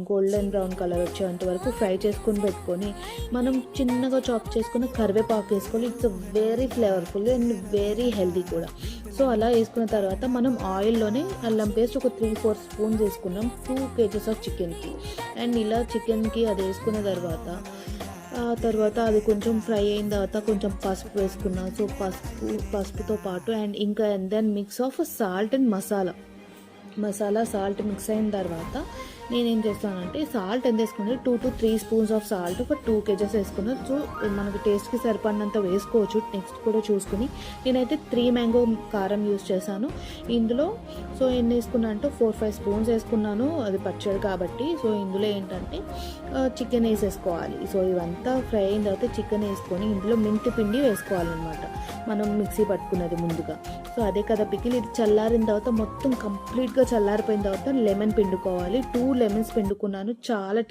Golden brown colour వచ్చేంత వరకు fry చేసుకొని పెట్టుకొని మనం చిన్నగా చాప్ చేసుకున్న కరివేపాకు వేసుకోవాలి. It's very flavourful and very healthy కూడా. సో అలా వేసుకున్న తర్వాత మనం ఆయిల్లోనే అల్లం పేస్ట్ ఒక 3-4 స్పూన్స్ వేసుకున్నాం 2 kgs ఆఫ్ చికెన్కి. అండ్ ఇలా చికెన్కి అది వేసుకున్న తర్వాత అది కొంచెం ఫ్రై అయిన తర్వాత కొంచెం పసుపు వేసుకున్నాం. సో పసుపుతో పాటు అండ్ ఇంకా then mix of salt and masala salt mix అయిన తర్వాత నేనేం చేస్తానంటే సాల్ట్ ఎంత వేసుకున్నాను 2 to 3 spoons of salt for 2 kgs వేసుకున్నాను. సో మనకి టేస్ట్కి సరిపడినంత వేసుకోవచ్చు, నెక్స్ట్ కూడా చూసుకుని. నేనైతే 3 మ్యాంగో కారం యూస్ చేశాను ఇందులో. సో ఎన్ని వేసుకున్నాను అంటే 4-5 స్పూన్స్ వేసుకున్నాను, అది పచ్చడి కాబట్టి. సో ఇందులో ఏంటంటే చికెన్ వేసేసుకోవాలి. సో ఇవంతా ఫ్రై అయిన తర్వాత చికెన్ వేసుకొని ఇందులో మెంతి పిండి వేసుకోవాలన్నమాట, మనం మిక్సీ పట్టుకున్నది ముందుగా. సో అదే కదా పికిల్. ఇది చల్లారిన తర్వాత మొత్తం కంప్లీట్గా చల్లారిపోయిన తర్వాత లెమన్ పిండుకోవాలి. 2 లెమన్స్ పిండుకున్నాను, చాలా